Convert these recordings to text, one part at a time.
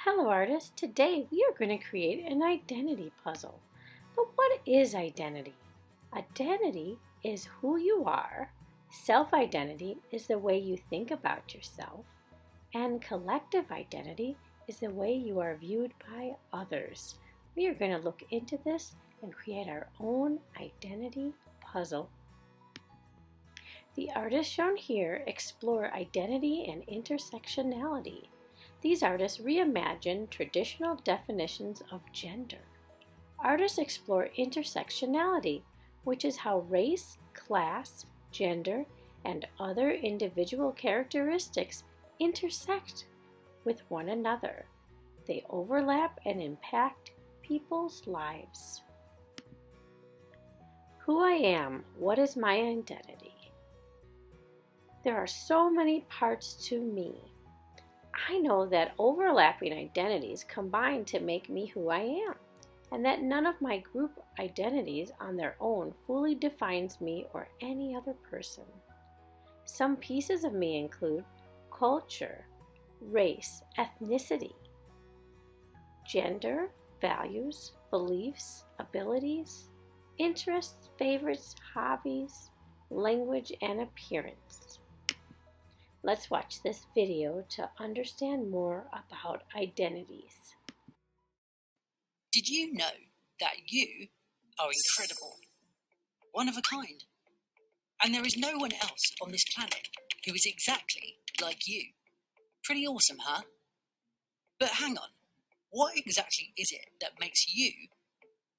Hello artists, today we are going to create an identity puzzle. But what is identity? Identity is who you are, self-identity is the way you think about yourself, and collective identity is the way you are viewed by others. We are going to look into this and create our own identity puzzle. The artists shown here explore identity and intersectionality. These artists reimagine traditional definitions of gender. Artists explore intersectionality, which is how race, class, gender, and other individual characteristics intersect with one another. They overlap and impact people's lives. Who I am, what is my identity? There are so many parts to me. I know that overlapping identities combine to make me who I am, and that none of my group identities on their own fully defines me or any other person. Some pieces of me include culture, race, ethnicity, gender, values, beliefs, abilities, interests, favorites, hobbies, language, and appearance. Let's watch this video to understand more about identities. Did you know that you are incredible, one of a kind, and there is no one else on this planet who is exactly like you? Pretty awesome, huh? But hang on, what exactly is it that makes you,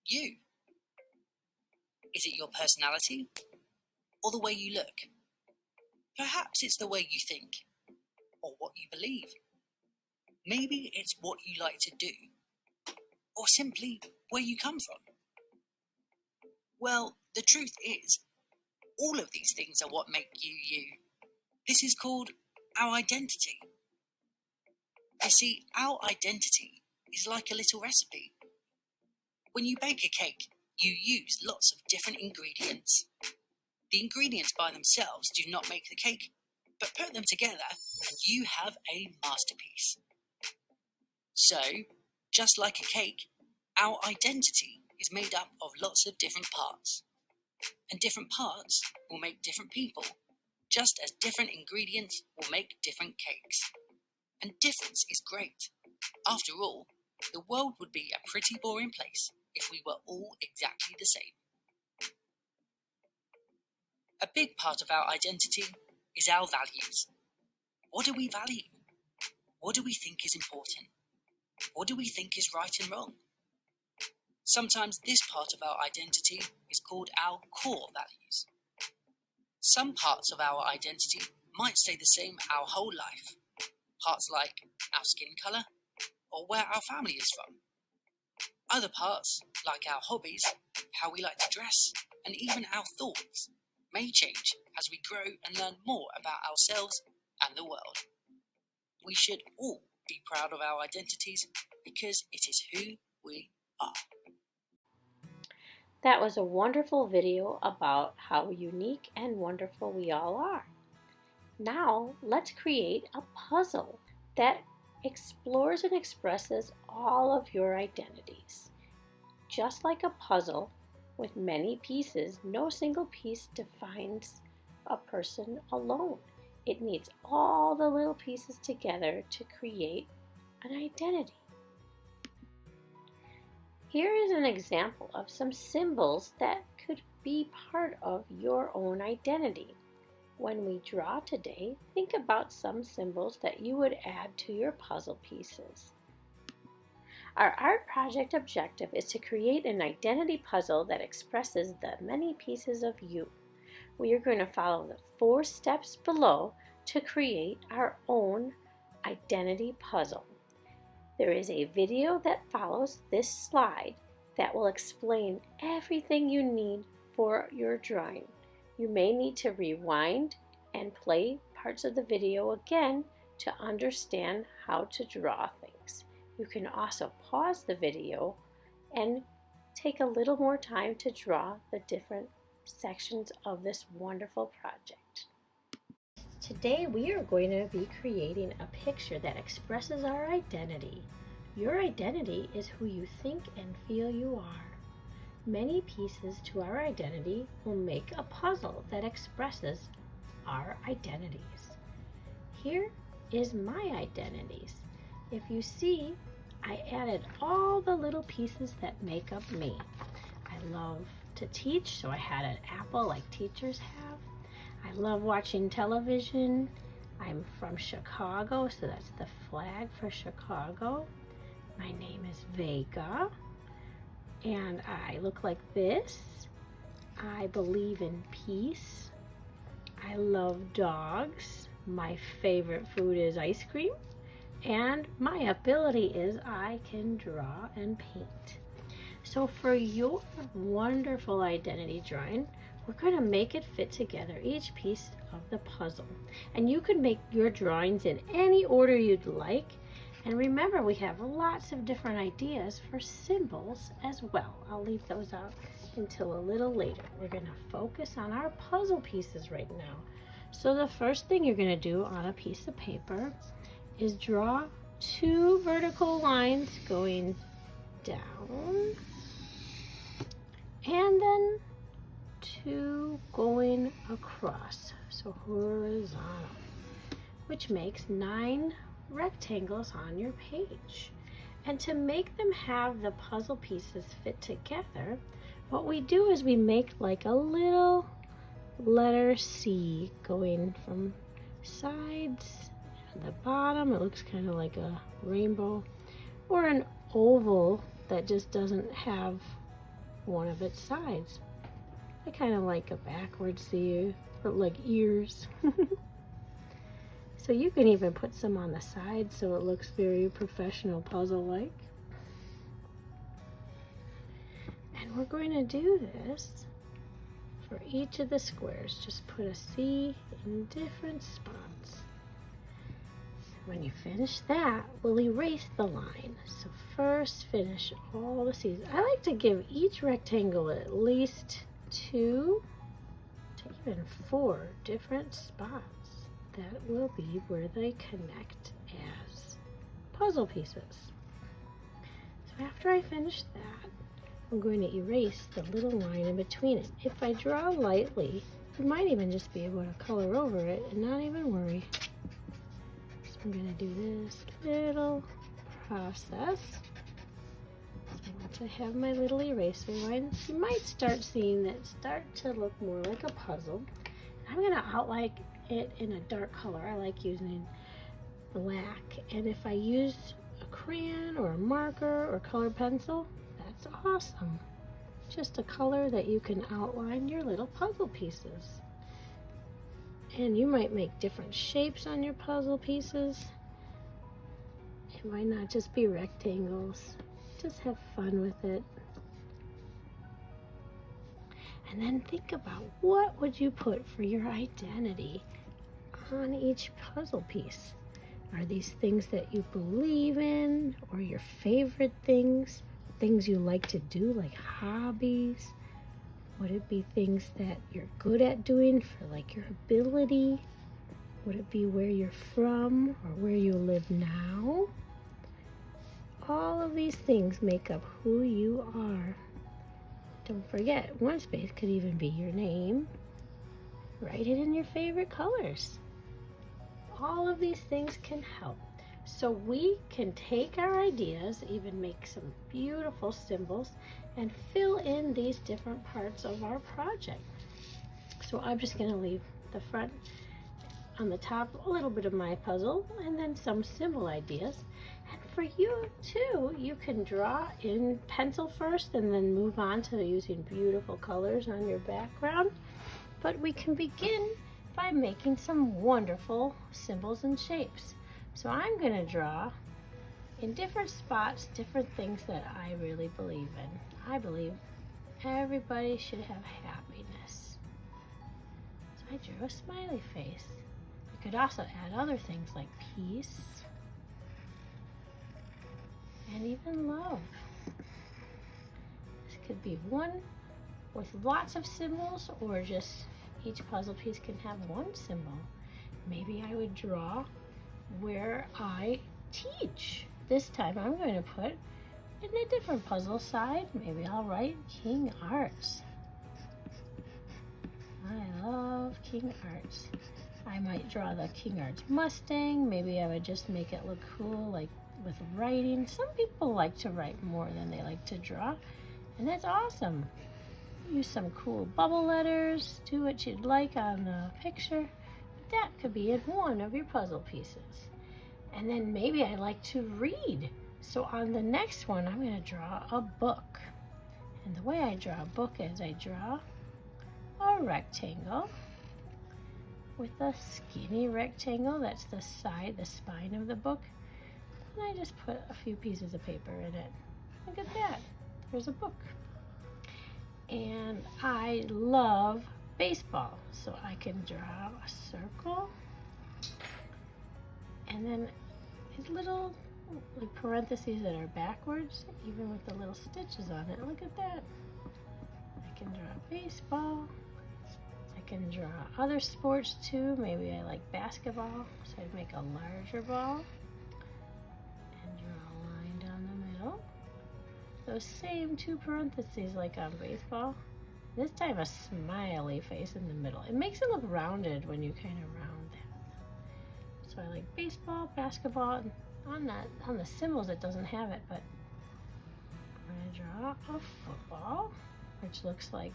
you? Is it your personality or the way you look? Perhaps it's the way you think or what you believe. Maybe it's what you like to do or simply where you come from. Well, the truth is, all of these things are what make you you. This is called our identity. You see, our identity is like a little recipe. When you bake a cake, you use lots of different ingredients. The ingredients by themselves do not make the cake, but put them together and you have a masterpiece. So, just like a cake, our identity is made up of lots of different parts. And different parts will make different people, just as different ingredients will make different cakes. And difference is great. After all, the world would be a pretty boring place if we were all exactly the same. A big part of our identity is our values. What do we value? What do we think is important? What do we think is right and wrong? Sometimes this part of our identity is called our core values. Some parts of our identity might stay the same our whole life. Parts like our skin colour or where our family is from. Other parts, like our hobbies, how we like to dress, and even our thoughts, may change as we grow and learn more about ourselves and the world. We should all be proud of our identities because it is who we are. That was a wonderful video about how unique and wonderful we all are. Now let's create a puzzle that explores and expresses all of your identities. Just like a puzzle with many pieces, no single piece defines a person alone. It needs all the little pieces together to create an identity. Here is an example of some symbols that could be part of your own identity. When we draw today, think about some symbols that you would add to your puzzle pieces. Our art project objective is to create an identity puzzle that expresses the many pieces of you. We are going to follow the 4 steps below to create our own identity puzzle. There is a video that follows this slide that will explain everything you need for your drawing. You may need to rewind and play parts of the video again to understand how to draw things. You can also pause the video and take a little more time to draw the different sections of this wonderful project. Today we are going to be creating a picture that expresses our identity. Your identity is who you think and feel you are. Many pieces to our identity will make a puzzle that expresses our identities. Here is my identities. If you see, I added all the little pieces that make up me. I love to teach, so I had an apple like teachers have. I love watching television. I'm from Chicago, so that's the flag for Chicago. My name is Vega, and I look like this. I believe in peace. I love dogs. My favorite food is ice cream. And my ability is I can draw and paint. So for your wonderful identity drawing, we're going to make it fit together, each piece of the puzzle. And you can make your drawings in any order you'd like. And remember, we have lots of different ideas for symbols as well. I'll leave those out until a little later. We're going to focus on our puzzle pieces right now. So the first thing you're going to do on a piece of paper is draw 2 vertical lines going down and then 2 going across, so horizontal, which makes 9 rectangles on your page. And to make them have the puzzle pieces fit together, what we do is we make like a little letter C going from sides at the bottom. It looks kind of like a rainbow, or an oval that just doesn't have one of its sides. I kind of like a backwards C, or like ears. So you can even put some on the side so it looks very professional puzzle-like. And we're going to do this for each of the squares. Just put a C in different spots. When you finish that, we'll erase the line. So first finish all the C's. I like to give each rectangle at least 2 to even 4 different spots. That will be where they connect as puzzle pieces. So after I finish that, I'm going to erase the little line in between it. If I draw lightly, you might even just be able to color over it and not even worry. So I'm going to do this little process. So once I have my little eraser line, you might start seeing it start to look more like a puzzle. I'm going to outline it in a dark color. I like using black, and if I use a crayon or a marker or colored pencil, that's awesome. Just a color that you can outline your little puzzle pieces. And you might make different shapes on your puzzle pieces. It might not just be rectangles. Just have fun with it. And then think about, what would you put for your identity on each puzzle piece? Are these things that you believe in, or your favorite things? Things you like to do, like hobbies? Would it be things that you're good at doing for like your ability? Would it be where you're from or where you live now? All of these things make up who you are. Don't forget, one space could even be your name. Write it in your favorite colors. All of these things can help. So we can take our ideas, even make some beautiful symbols, and fill in these different parts of our project. So I'm just going to leave the front on the top, a little bit of my puzzle, and then some symbol ideas. And for you too, you can draw in pencil first and then move on to using beautiful colors on your background. But we can begin by making some wonderful symbols and shapes. So I'm going to draw in different spots, different things that I really believe in. I believe everybody should have happiness. So I drew a smiley face. I could also add other things like peace and even love. This could be one with lots of symbols, or just each puzzle piece can have one symbol. Maybe I would draw where I teach. This time I'm going to put in a different puzzle side. Maybe I'll write King Arts. I love King Arts. I might draw the King Arts Mustang. Maybe I would just make it look cool, like with writing. Some people like to write more than they like to draw, and that's awesome. Use some cool bubble letters, do what you'd like on the picture. That could be in one of your puzzle pieces. And then maybe I like to read. So on the next one, I'm going to draw a book. And the way I draw a book is I draw a rectangle with a skinny rectangle. That's the side, the spine of the book. And I just put a few pieces of paper in it. Look at that. There's a book. And I love baseball, so I can draw a circle and then these little like parentheses that are backwards, even with the little stitches on it. Look at that. I can draw baseball. I can draw other sports too. Maybe I like basketball, so I'd make a larger ball and draw a line down the middle. Those same two parentheses like on baseball. This time a smiley face in the middle. It makes it look rounded when you kind of round that. So I like baseball, basketball. On the symbols it doesn't have it, but I'm going to draw a football, which looks like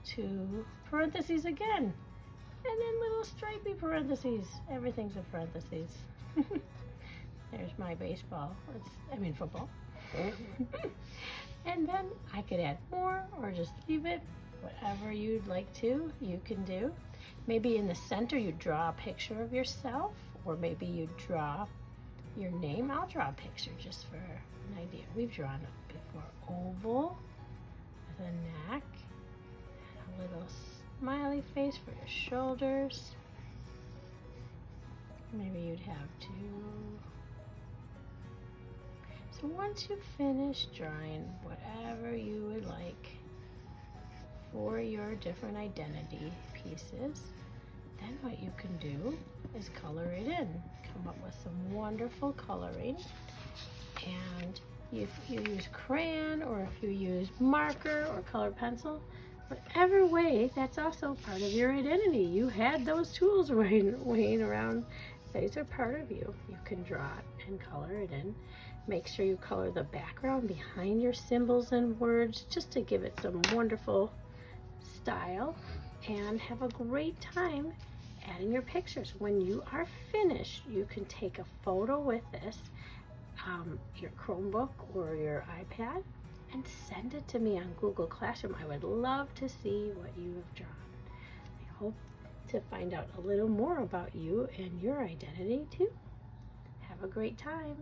two parentheses again. And then little stripy parentheses. Everything's a parentheses. There's my baseball. Football. And then I could add more or just leave it. Whatever you'd like to, you can do. Maybe in the center you draw a picture of yourself, or maybe you draw your name. I'll draw a picture just for an idea. We've drawn it before. Oval with a neck, and a little smiley face for your shoulders. Maybe you'd have two. So once you finish drawing whatever you would like for your different identity pieces, then what you can do is color it in. Come up with some wonderful coloring. And if you use crayon or if you use marker or colored pencil, whatever way, that's also part of your identity. You had those tools weighing around. These are part of you. You can draw it and color it in. Make sure you color the background behind your symbols and words just to give it some wonderful style, and have a great time adding your pictures. When you are finished, you can take a photo with this, your Chromebook or your iPad, and send it to me on Google Classroom. I would love to see what you have drawn. I hope to find out a little more about you and your identity too. Have a great time.